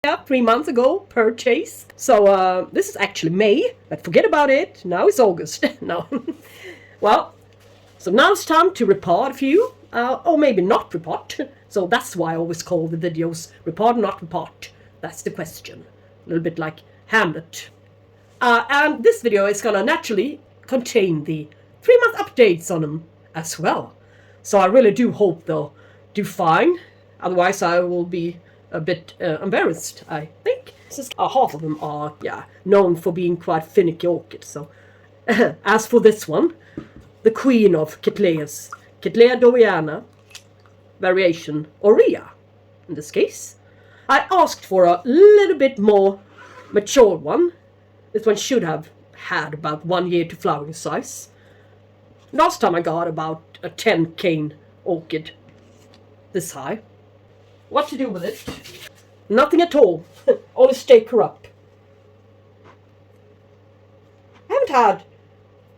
3 months ago purchase. So this is actually May, but forget about it. Now it's August. No. Well, so now it's time to repot a few, or maybe not repot. So that's why I always call the videos repot, not repot. That's the question. A little bit like Hamlet. And this video is gonna naturally contain the 3-month updates on them as well. So I really do hope they'll do fine. Otherwise I will be a bit embarrassed, I think. Since half of them are, known for being quite finicky orchids. So as for this one, the queen of Cattleyas, Cattleya Dowiana, variation Aurea, in this case. I asked for a little bit more mature one. This one should have had about 1 year to flowering size. Last time I got about a 10 cane orchid this high. What to do with it? Nothing at all. Only stay corrupt. I haven't had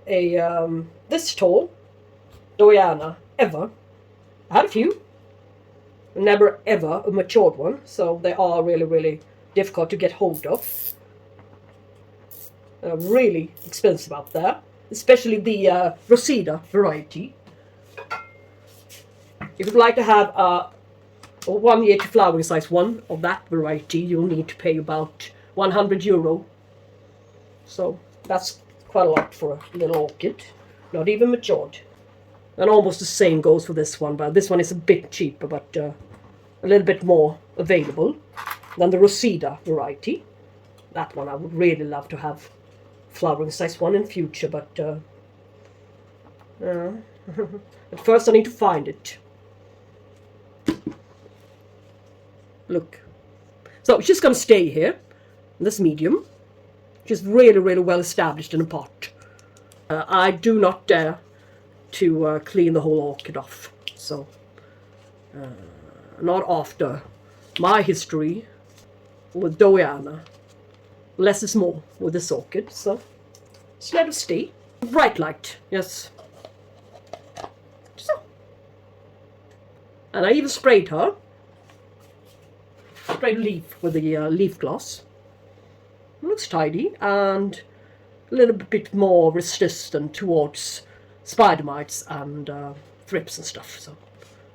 a this tall Dowiana ever. I had a few. Never ever a matured one, so they are really difficult to get hold of. Really expensive out there, especially the Rosida variety. If you'd like to have a 1 year to flowering size one of that variety, you'll need to pay about €100. So that's quite a lot for a little orchid, not even matured. And almost the same goes for this one, but this one is a bit cheaper, but a little bit more available than the Rosida variety. That one I would really love to have flowering size one in future, but at first I need to find it. Look. So she's gonna stay here, in this medium. She's really well established in a pot. I do not dare to clean the whole orchid off. So, not after my history with Dowiana. Less is more with this orchid, so just let her stay. Bright light, yes. So. And I even sprayed her. Sprayed leaf with the leaf gloss. It looks tidy and a little bit more resistant towards spider mites and thrips and stuff. So,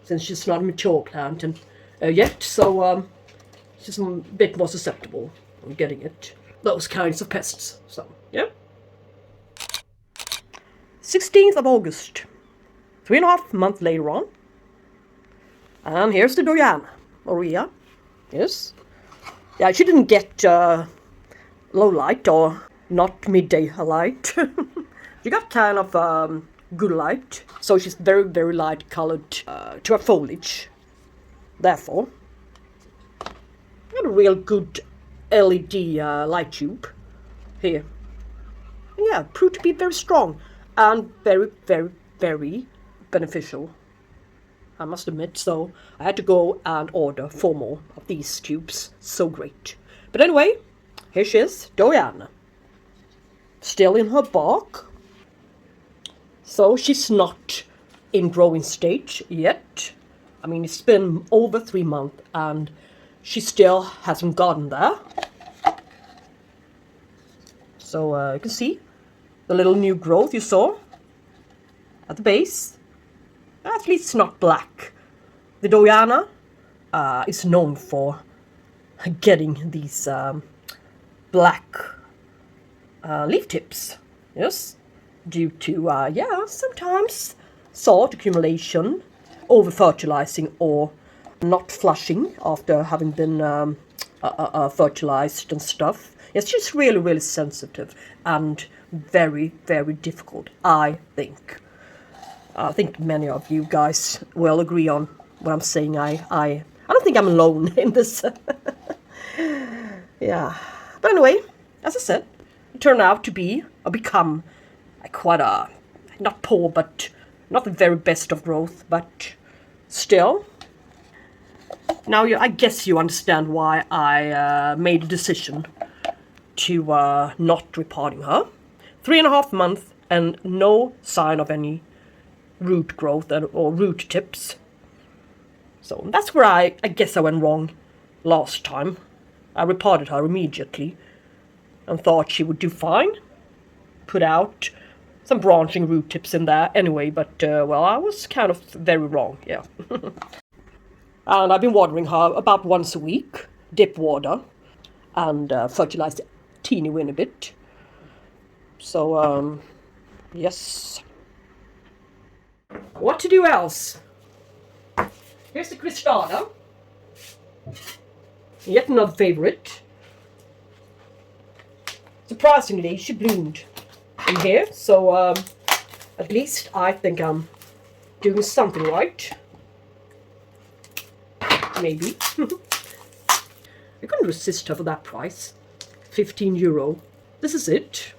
since she's not a mature plant and yet, so she's a bit more susceptible on getting it. Those kinds of pests. So, yeah. 16th of August. 3.5 months later on. And here's the Dowiana. Aurea. Yes. Yeah, she didn't get low light or not midday light. She got kind of good light. So she's very light colored to her foliage. Therefore, got a real good LED light tube here. Yeah, proved to be very strong and very beneficial, I must admit. So I had to go and order 4 more of these tubes. So great. But anyway, here she is, Dowiana. Still in her bark. So she's not in growing stage yet. I mean, it's been over 3 months and she still hasn't gotten there. So you can see the little new growth you saw at the base. At least it's not black. The Dowiana is known for getting these black leaf tips. Yes, due to sometimes salt accumulation, over fertilizing, or not flushing after having been fertilized and stuff. It's just really sensitive and very difficult, I think. I think many of you guys will agree on what I'm saying. I don't think I'm alone in this. Yeah. But anyway, as I said, it turned out to be or become quite a, not poor, but not the very best of growth, but still. Now, I guess you understand why I made a decision to not repotting her. 3.5 months and no sign of any root growth or root tips. So that's where I guess I went wrong last time. I repotted her immediately and thought she would do fine. Put out some branching root tips in there anyway, but well, I was kind of very wrong, yeah. And I've been watering her about once a week, dip water, and fertilize the teeny weeny bit. So, yes. What to do else? Here's the Cristata. Yet another favorite. Surprisingly, she bloomed in here, so at least I think I'm doing something right. Maybe. I couldn't resist her for that price. €15. This is it.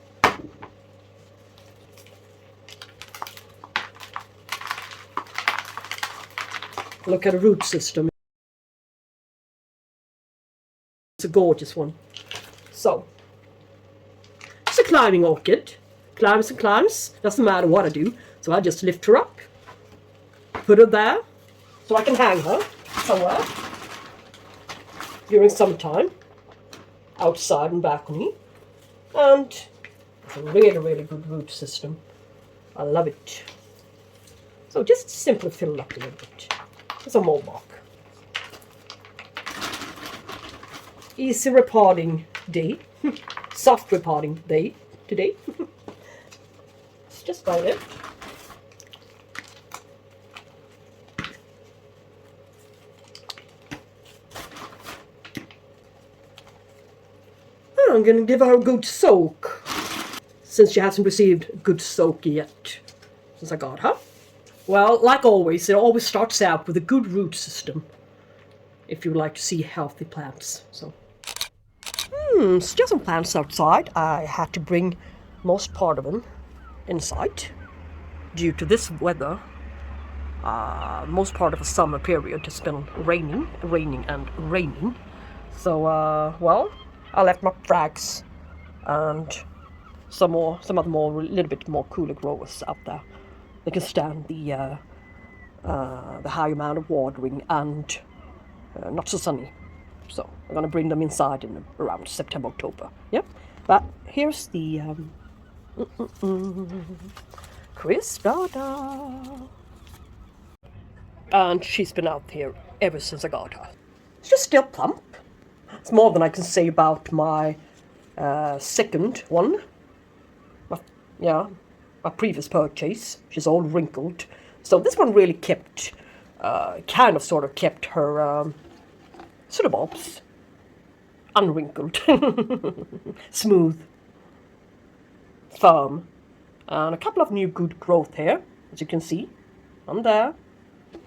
Look at the root system. It's a gorgeous one. So, it's a climbing orchid. Climbs and climbs. Doesn't matter what I do. So I just lift her up. Put her there. So I can hang her somewhere. During summertime. Outside and balcony. And it's a really, really good root system. I love it. So just simply fill it up a little bit. Some more bark. Easy repotting day. Soft repotting day today. It's just about it. I'm going to give her a good soak, since she hasn't received a good soak yet since I got her. Well, like always, it always starts out with a good root system if you would like to see healthy plants. So, still some plants outside. I had to bring most part of them inside due to this weather. Most part of the summer period has been raining. So, well, I left my frags and some other little bit more cooler growers out there. They can stand the high amount of watering and not so sunny. So I'm gonna bring them inside in around September, October. Yep. But here's the Cristata, and she's been out here ever since I got her. She's still plump. It's more than I can say about my second one. My previous purchase. She's all wrinkled. So this one really kept, sort of kept her pseudobulbs unwrinkled, smooth, firm, and a couple of new good growth here, as you can see. One there,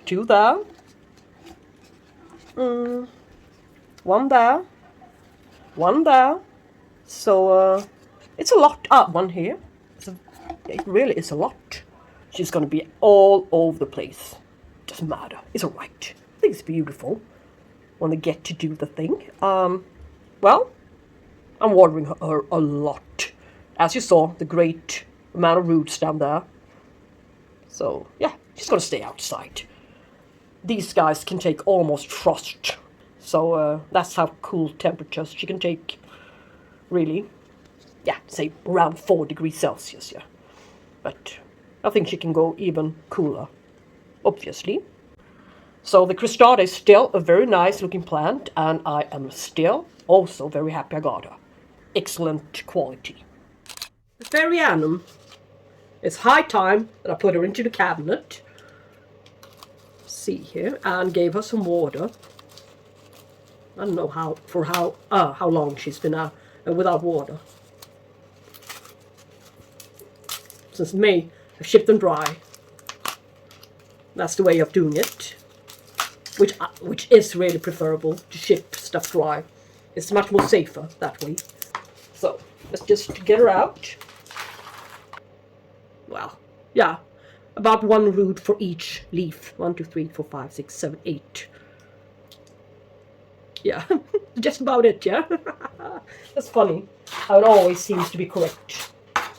two there, one there, one there. So it's a lot. One here. It really is a lot. She's going to be all over the place. Doesn't matter. It's alright. I think it's beautiful when they get to do the thing. Well, I'm watering her a lot. As you saw, the great amount of roots down there. So, yeah, she's going to stay outside. These guys can take almost frost. So, that's how cool temperatures she can take. Really. Yeah, say around 4 degrees Celsius, yeah. But I think she can go even cooler, obviously. So the Cristata is still a very nice looking plant, and I am still also very happy I got her. Excellent quality. The Ferianum, it's high time that I put her into the cabinet. See here, and gave her some water. I don't know how long she's been without water. Since May, I've shipped them dry. That's the way of doing it. Which is really preferable, to ship stuff dry. It's much more safer that way. So, let's just get her out. Well, yeah. About one root for each leaf. 1, 2, 3, 4, 5, 6, 7, 8. Yeah, just about it, yeah? That's funny how it always seems to be correct.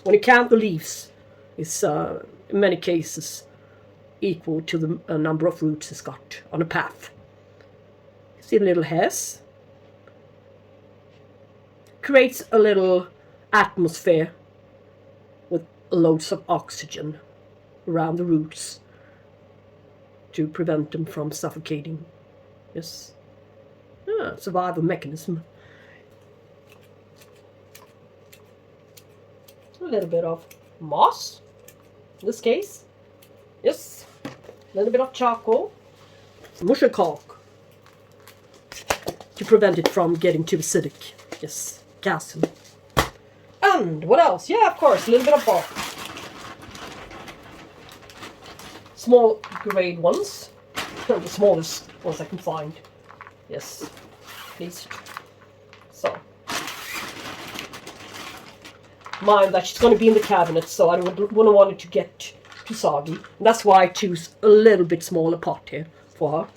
When you count the leaves, it's in many cases equal to the number of roots it's got on a path. See the little hairs? creates a little atmosphere with loads of oxygen around the roots to prevent them from suffocating. Yes. Survival mechanism. A little bit of moss in this case. Yes. A little bit of charcoal. Muschelkalk to prevent it from getting too acidic. Yes. Calcium. And what else? Yeah, of course, a little bit of bark. Small grade ones. The smallest ones I can find. Yes. Please. So. Mind that she's going to be in the cabinet, so I wouldn't want it to get too soggy. And that's why I choose a little bit smaller pot here for her.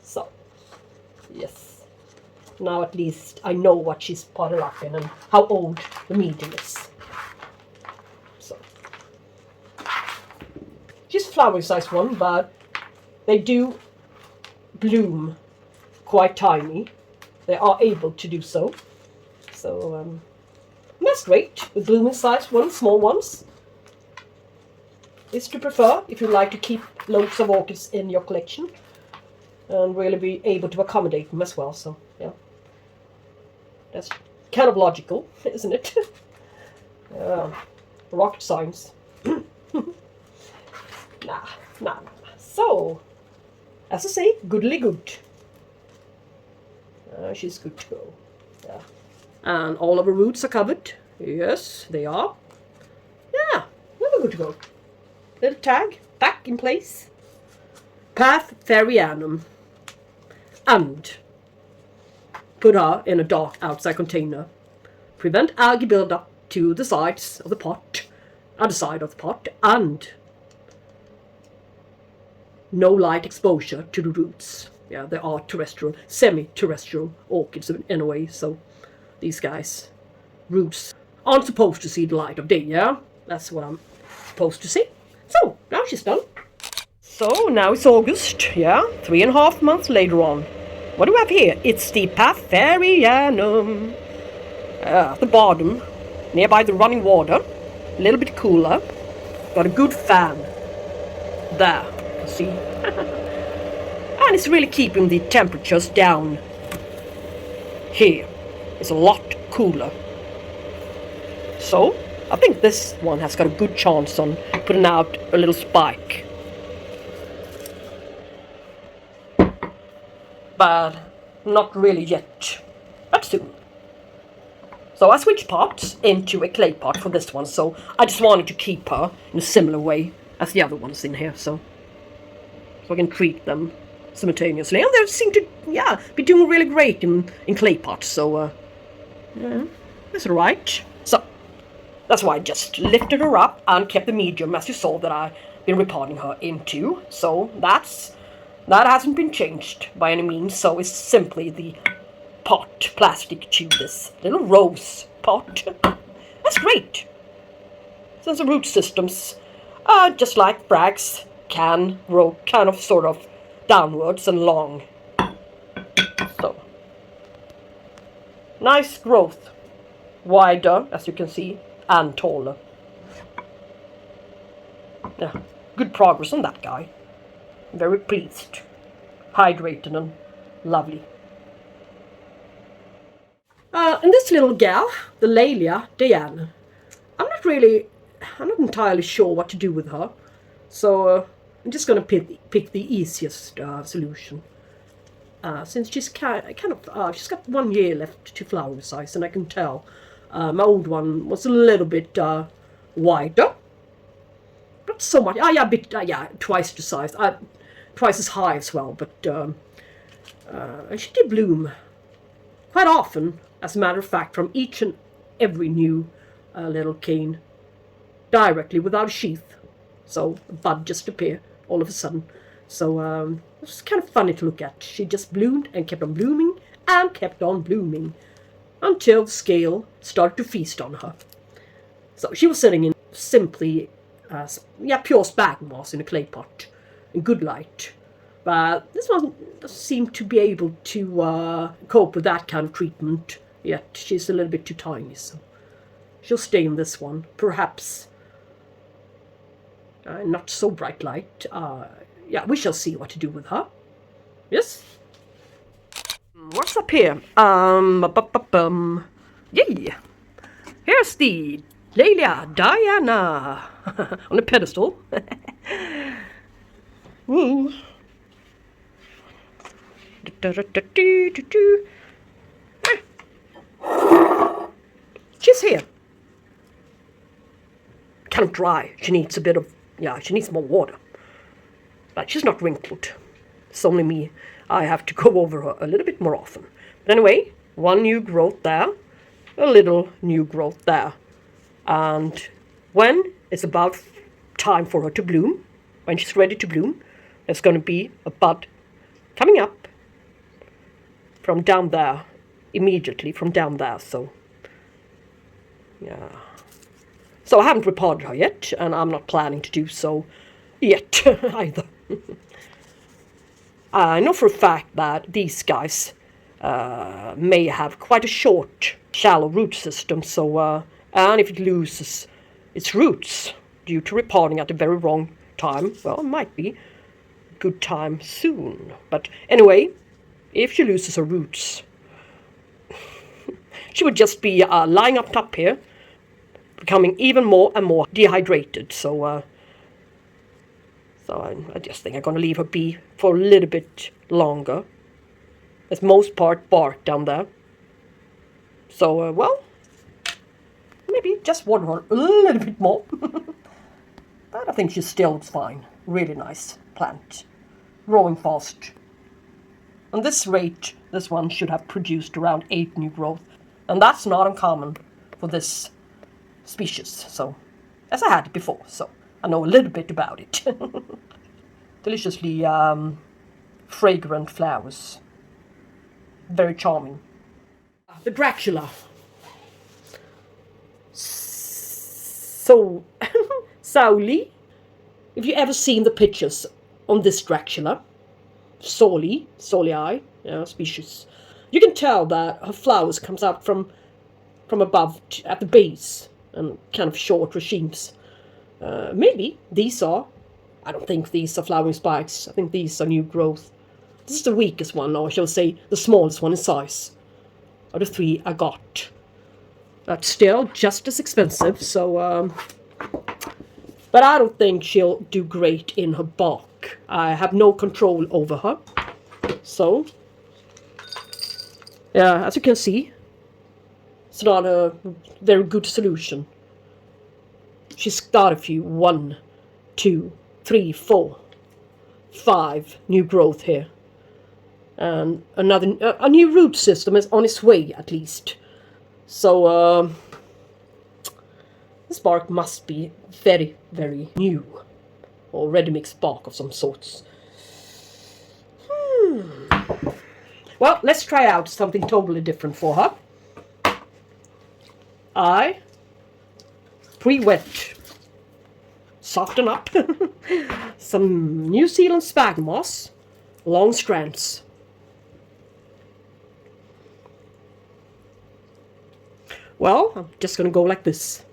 So, yes. Now at least I know what she's potted up in and how old the medium is. So, she's a flower size one, but they do bloom quite tiny. They are able to do so. So, that's great. The blooming size ones, small ones, is to prefer if you like to keep loads of orchids in your collection and really be able to accommodate them as well. So, yeah. That's kind of logical, isn't it? Rocket science. Nah. So, as I say, goodly good. She's good to go. Yeah. And all of her roots are covered. Yes, they are. Yeah, we're good to go. Little tag back in place. Paphiopedilum. And put her in a dark outside container. Prevent algae buildup to the sides of the pot, other side of the pot, and no light exposure to the roots. Yeah, they are terrestrial, semi-terrestrial orchids in a way, so these guys' roots aren't supposed to see the light of day, yeah? That's what I'm supposed to see. So, now she's done. So, now it's August, yeah? 3.5 months later on. What do we have here? It's the Paphiopedilum. At the bottom, nearby the running water, a little bit cooler. Got a good fan. There, you see? And it's really keeping the temperatures down. Here, it's a lot cooler. So, I think this one has got a good chance on putting out a little spike. But not really yet. But soon. So I switched pots into a clay pot for this one, so I just wanted to keep her in a similar way as the other ones in here, so I can treat them simultaneously. And they seem to, yeah, be doing really great in clay pots, so yeah, that's alright. So that's why I just lifted her up and kept the medium, as you saw, that I've been repotting her into. So that hasn't been changed by any means, so it's simply the pot, plastic to this little rose pot. That's great. Since the root systems, just like frags, can grow kind of sort of downwards and long. So, nice growth. Wider, as you can see, and taller. Yeah, good progress on that guy. Very pleased. Hydrated and lovely. And this little gal, the Laelia, Dayana, I'm not entirely sure what to do with her. So I'm just going to pick the easiest solution. Since she's she's got 1 year left to flower size, and I can tell my old one was a little bit wider. Not so much. Twice the size. Twice as high as well, but she did bloom quite often, as a matter of fact, from each and every new little cane, directly without a sheath. So a bud just appeared all of a sudden. So it was kind of funny to look at. She just bloomed and kept on blooming and kept on blooming until the scale started to feast on her. So she was sitting in simply pure sphagnum moss in a clay pot in good light. But this one doesn't seem to be able to cope with that kind of treatment yet. She's a little bit too tiny, so she'll stay in this one. Perhaps not so bright light. Yeah, we shall see what to do with her. Yes? What's up here? Yay! Here's the Laelia, Dayana on a pedestal. Woo. She's here. Kind of dry. She needs a bit of, she needs more water. But she's not wrinkled. It's only me. I have to go over her a little bit more often. But anyway, one new growth there. A little new growth there. And when it's about time for her to bloom, when she's ready to bloom, there's going to be a bud coming up from down there, immediately from down there. So, yeah. So I haven't repotted her yet, and I'm not planning to do so yet either. I know for a fact that these guys may have quite a short, shallow root system, so and if it loses its roots due to repotting at the very wrong time, well, it might be a good time soon. But anyway, if she loses her roots, she would just be lying up top here, becoming even more and more dehydrated. So I just think I'm going to leave her be for a little bit longer. There's most part bark down there. So, well, maybe just water her a little bit more. But I think she still looks fine. Really nice plant. Growing fast. On this rate, this one should have produced around 8 new growth. And that's not uncommon for this species. So, as I had before, so I know a little bit about it. Deliciously fragrant flowers. Very charming. The Dracula. So, Saulii. If you ever seen the pictures on this Dracula, Saulii, species, you can tell that her flowers comes out from above at the base and kind of short racemes. Maybe these are. I don't think these are flowering spikes. I think these are new growth. This is the weakest one, or shall I say the smallest one in size of the 3 I got. But still just as expensive, so but I don't think she'll do great in her bark. I have no control over her. So yeah, as you can see, it's not a very good solution. She's got a few, 1, 2, 3, 4, 5 new growth here. And a new root system is on its way, at least. So, this bark must be very, very new. Or ready-mixed bark of some sorts. Well, let's try out something totally different for her. I pre-wet, soften up some New Zealand sphagnum moss, long strands. Well, I'm just going to go like this.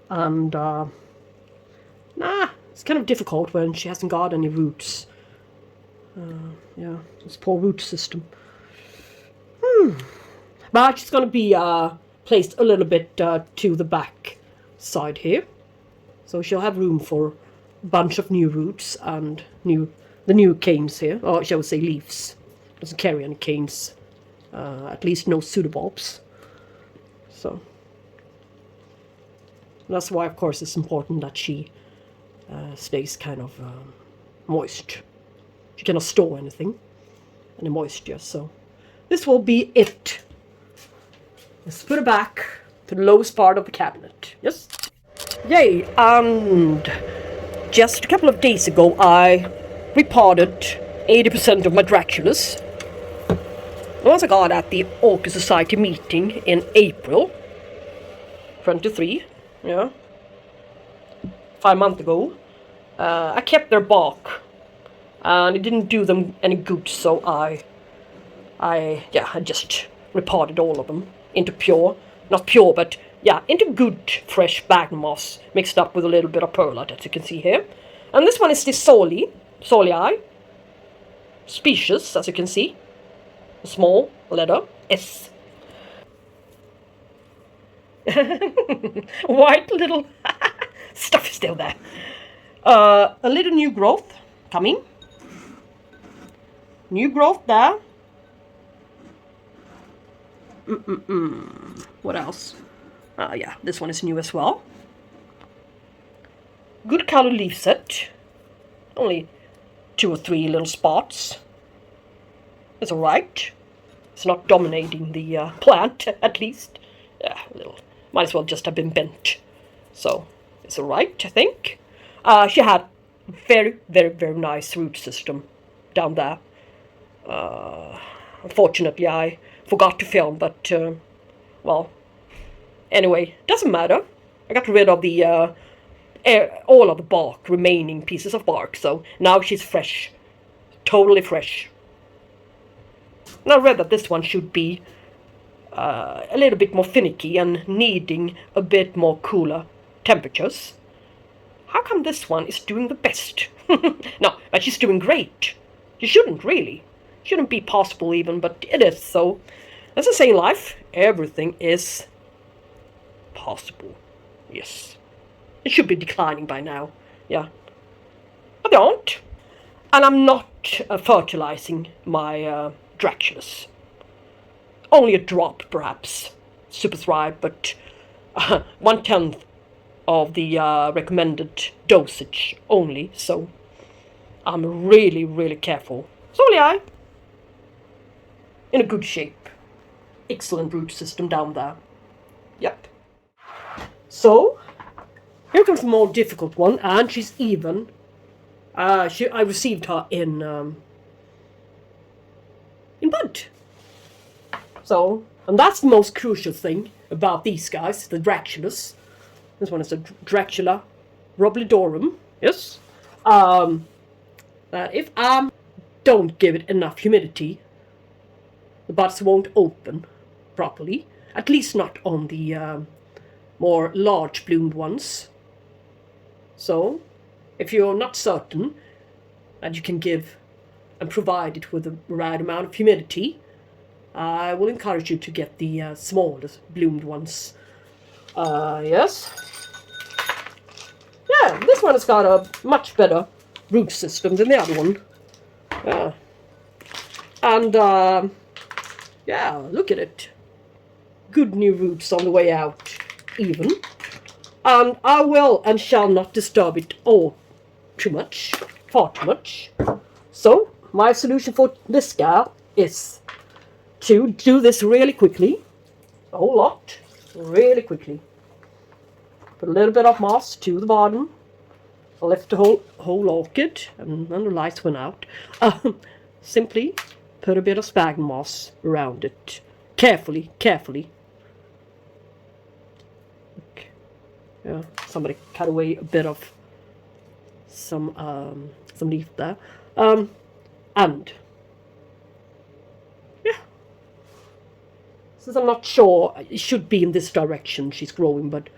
And, it's kind of difficult when she hasn't got any roots. Yeah, this poor root system. But she's going to be placed a little bit to the back side here. So she'll have room for a bunch of new roots and the new canes here, or shall we say leaves. Doesn't carry any canes, at least no pseudobulbs. So that's why, of course, it's important that she stays kind of moist. She cannot store any moisture. So this will be it. Let's put it back to the lowest part of the cabinet. Yes. Yay, and just a couple of days ago I repotted 80% of my Draculas. The ones I got at the Orchid Society meeting in April 23, yeah, 5 months ago. I kept their bark, and it didn't do them any good, so I just repotted all of them into not pure, but yeah, into good fresh sphagnum moss mixed up with a little bit of perlite, as you can see here. And this one is the Saulii species, as you can see, a small letter S. White little stuff is still there. A little new growth coming. New growth there. What else? Yeah, this one is new as well. Good color leaf set. Only 2 or 3 little spots. It's alright. It's not dominating the plant, at least. Yeah, a little. Might as well just have been bent. So, it's alright, I think. She had very, very, very nice root system down there. Unfortunately, I forgot to film, but, well, anyway, doesn't matter. I got rid of the, all of the bark, remaining pieces of bark, so now she's fresh. Totally fresh. And I read that this one should be a little bit more finicky and needing a bit more cooler temperatures. How come this one is doing the best? No, but she's doing great. She shouldn't really. Shouldn't be possible even, but it is, so as I say in life, everything is possible. Yes. It should be declining by now, yeah. But they aren't. And I'm not fertilizing my Draculas. Only a drop, perhaps. Super thrive, but 1/10 of the recommended dosage only, so I'm really, really careful. Saulii, in a good shape. Excellent root system down there. Yep. So, here comes the more difficult one, and she's even. I received her in bud. So, and that's the most crucial thing about these guys, the Draculas. This one is a Dracula Robledorum. Yes. That if I don't give it enough humidity, the buds won't open properly. At least not on the more large bloomed ones. So, if you're not certain that you can give and provide it with the right amount of humidity, I will encourage you to get the smallest bloomed ones. Yes. Yeah, this one has got a much better root system than the other one. Yeah. And, yeah, look at it. Good new roots on the way out, even. And I will and shall not disturb it all too much, far too much. So, my solution for this guy is to do this really quickly. A whole lot, really quickly. Put a little bit of moss to the bottom. I left the whole orchid, and then the lights went out. Simply put a bit of sphagnum moss around it. Carefully, carefully. Okay. Yeah, somebody cut away a bit of some leaf there. And yeah, since I'm not sure, it should be in this direction she's growing, but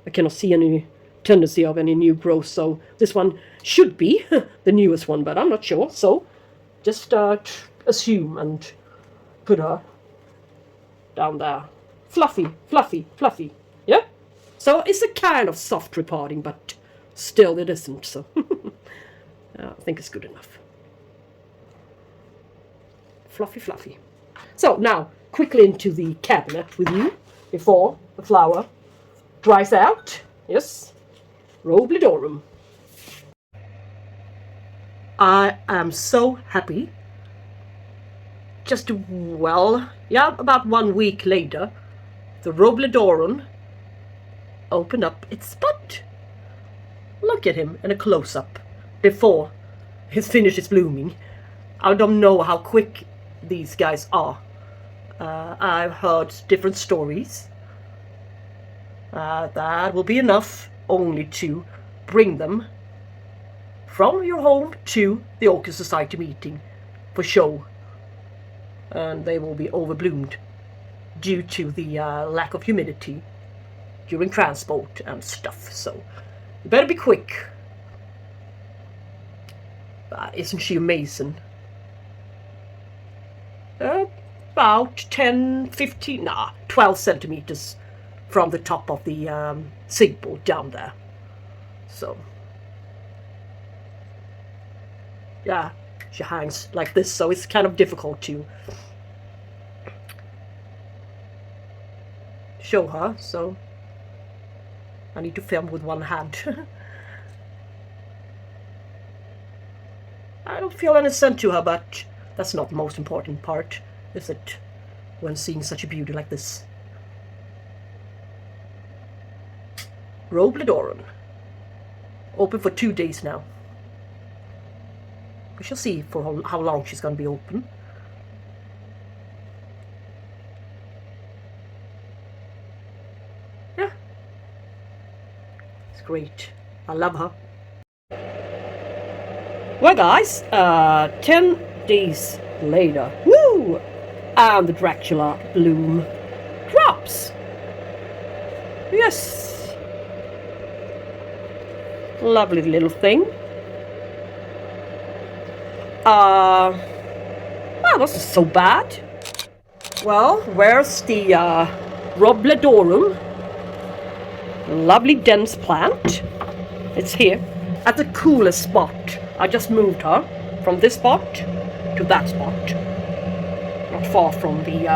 I cannot see any tendency of any new growth, so this one should be the newest one, but I'm not sure, so just assume and put her down there. Fluffy, fluffy, fluffy, yeah? So it's a kind of soft repotting, but still it isn't, so I think it's good enough. Fluffy, fluffy. So now, quickly into the cabinet with you before the flower dries out. Yes, Robledorum. I am so happy. Just, well, yeah, about 1 week later, the Robledorum opened up its bud. Look at him in a close-up before he finishes blooming. I don't know how quick these guys are. I've heard different stories. That will be enough only to bring them from your home to the Orchid Society meeting for show. And they will be overbloomed due to the lack of humidity during transport and stuff. So you better be quick. Isn't she amazing? About 10, 15, 12 centimeters from the top of the sigboard down there. So, yeah, she hangs like this, so it's kind of difficult to show her, so I need to film with one hand. I don't feel any scent to her, but that's not the most important part, is it, when seeing such a beauty like this. Robledorum. Open for 2 days now. We shall see for how long she's going to be open. Yeah. It's great. I love her. Well guys, 10 days later, woo! And the Dracula bloom drops. Yes. Lovely little thing. That wasn't so bad. Well, where's the Robledorum? Lovely dense plant. It's here at the coolest spot. I just moved her from this spot to that spot. Not far from the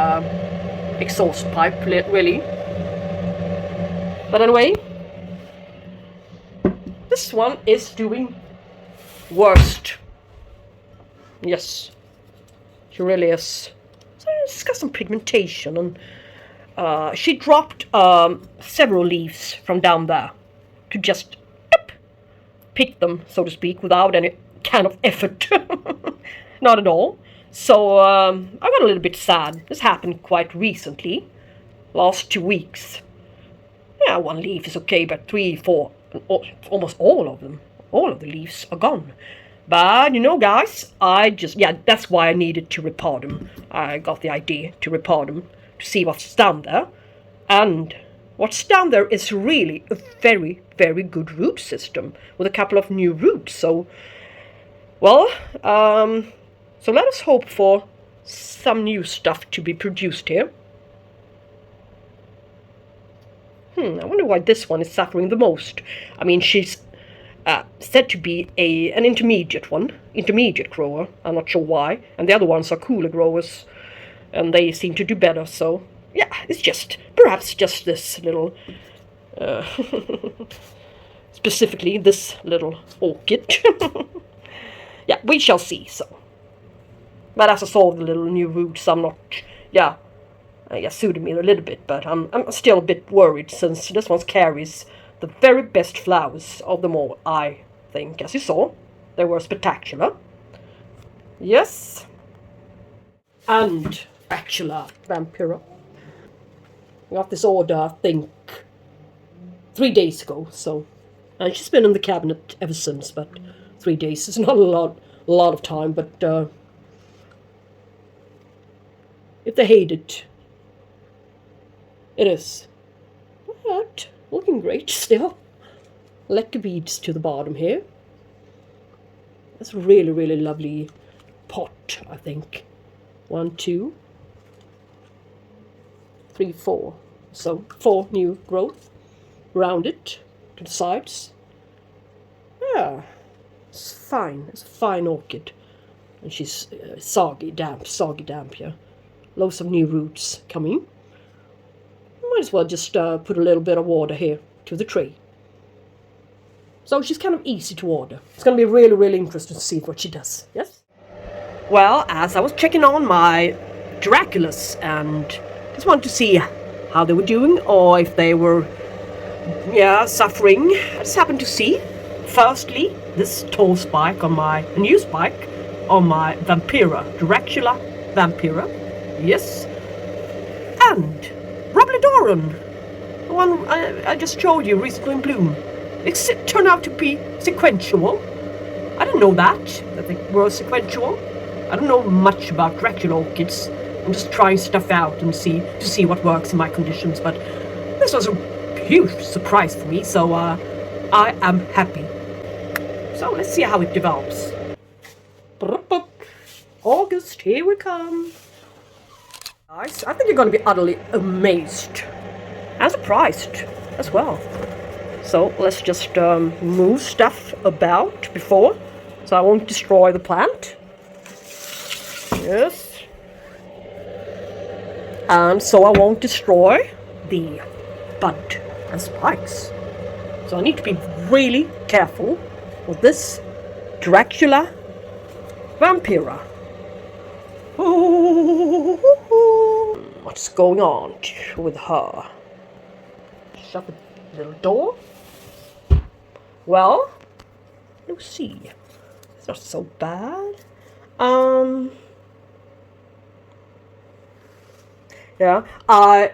exhaust pipe, really. But anyway, this one is doing worst. Yes, she really is. So it's got some pigmentation, and she dropped several leaves from down there to just pick them, so to speak, without any kind of effort. Not at all. So I got a little bit sad. This happened quite recently, last 2 weeks. Yeah, one leaf is okay, but 3, 4, almost all of them, all of the leaves are gone. But you know, guys, that's why I needed to repot them. I got the idea to repot them to see what's down there, and what's down there is really a very, very good root system with a couple of new roots. So, well, so let us hope for some new stuff to be produced here. I wonder why this one is suffering the most. I mean, she's said to be an intermediate grower. I'm not sure why. And the other ones are cooler growers, and they seem to do better. So, yeah, it's just, perhaps just this little, specifically this little orchid. Yeah, we shall see, so. But as I saw the little new roots, I'm not, suited me a little bit, but I'm still a bit worried, since this one carries the very best flowers of them all, I think. As you saw, they were spectacular. Yes. And Dracula Vampira. I got this order, I think, 3 days ago, so. And she's been in the cabinet ever since, but 3 days is not a lot of time, but if they hate it, it is. But looking great still. Lecker beads to the bottom here. That's a really, really lovely pot, I think. 1, 2, 3, 4. So 4 new growth. Rounded to the sides. Yeah, it's fine. It's a fine orchid. And she's soggy damp, yeah. Loads of new roots coming. Might as well just put a little bit of water here to the tray. So she's kind of easy to water. It's going to be really, really interesting to see what she does. Yes? Well, as I was checking on my Draculas and just wanted to see how they were doing, or if they were, suffering, I just happened to see, firstly, this tall spike on my, new spike on my Vampira, Dracula Vampira. Yes. And Robledorum, the one I just showed you recently in bloom. It turned out to be sequential. I didn't know that they were sequential. I don't know much about Dracula orchids. I'm just trying stuff out and to see what works in my conditions. But this was a huge surprise for me, so I am happy. So let's see how it develops. August, here we come. Guys, I think you're going to be utterly amazed and surprised as well. So let's just move stuff about before, so I won't destroy the plant. Yes. And so I won't destroy the bud and spikes. So I need to be really careful with this Dracula Vampira. What's going on with her? Shut the little door. Well, let's see. It's not so bad. Yeah, I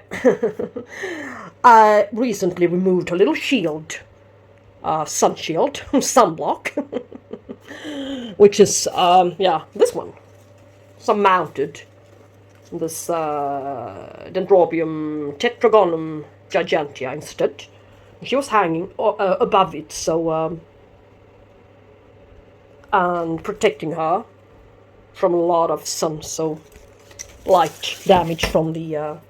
I recently removed her little shield, sun shield, sunblock, which is yeah, this one. So mounted this Dendrobium tetragonum gigantea instead. She was hanging above it, so and protecting her from a lot of sun, so light damage from the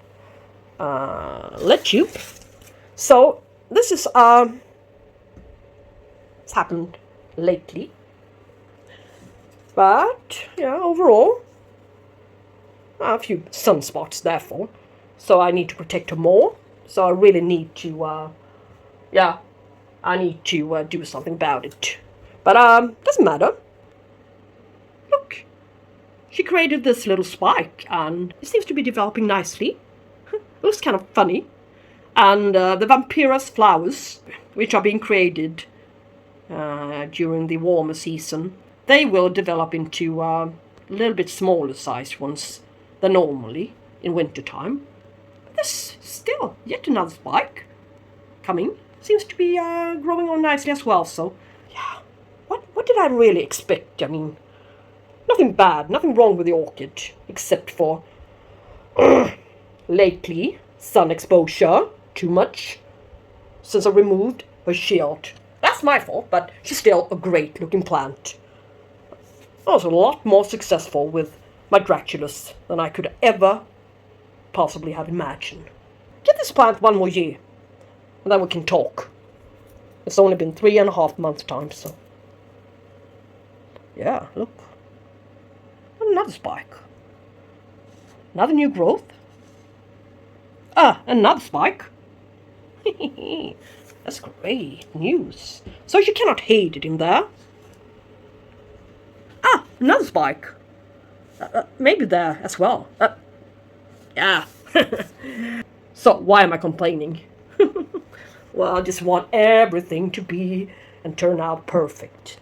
lead tube. So this is it's happened lately, but yeah, overall a few sunspots therefore, so I need to protect her more. So I really need to yeah, I need to do something about it. But doesn't matter. Look, she created this little spike, and it seems to be developing nicely. It looks kind of funny. And the Vampira's flowers, which are being created during the warmer season, they will develop into a little bit smaller sized ones than normally in winter time. There's still yet another spike coming. Seems to be growing on nicely as well. So yeah, what did I really expect? I mean, nothing bad, nothing wrong with the orchid, except for lately sun exposure too much since I removed her shield. That's my fault, but she's still a great looking plant. I was a lot more successful with my Draculas than I could ever possibly have imagined. Give this plant one more year, and then we can talk. It's only been 3.5 months time, so yeah, look. Another spike. Another new growth. Another spike. That's great news. So you cannot hate it in there. Another spike. Maybe there as well. Yeah. So why am I complaining? Well, I just want everything to be and turn out perfect.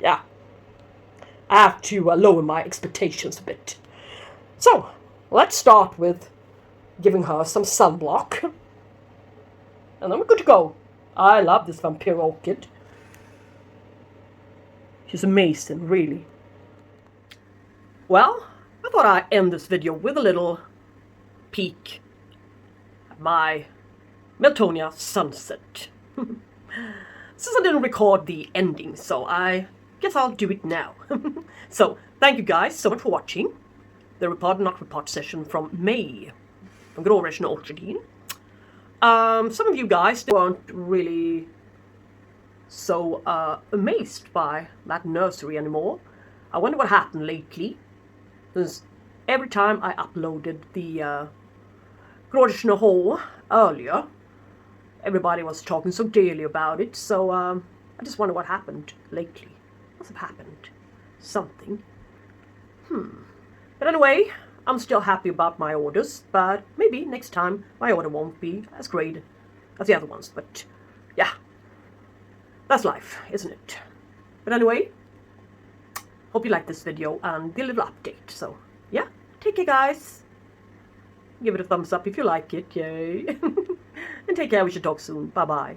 Yeah. I have to lower my expectations a bit. So, let's start with giving her some sunblock. And then we're good to go. I love this Vampira orchid. She's amazing, really. Well, I thought I'd end this video with a little peek at my Miltonia sunset. Since I didn't record the ending, so I guess I'll do it now. So, thank you guys so much for watching the report not report session from May from Großräschener Orchideen. Some of you guys weren't really so amazed by that nursery anymore. I wonder what happened lately, because every time I uploaded the Großräschener haul earlier, everybody was talking so dearly about it, so I just wonder what happened lately. Must have happened something. But anyway, I'm still happy about my orders, but maybe next time my order won't be as great as the other ones. But yeah, that's life, isn't it? But anyway, hope you liked this video and the little update. So yeah, take care guys. Give it a thumbs up if you like it. Yay. And take care. We should talk soon. Bye bye.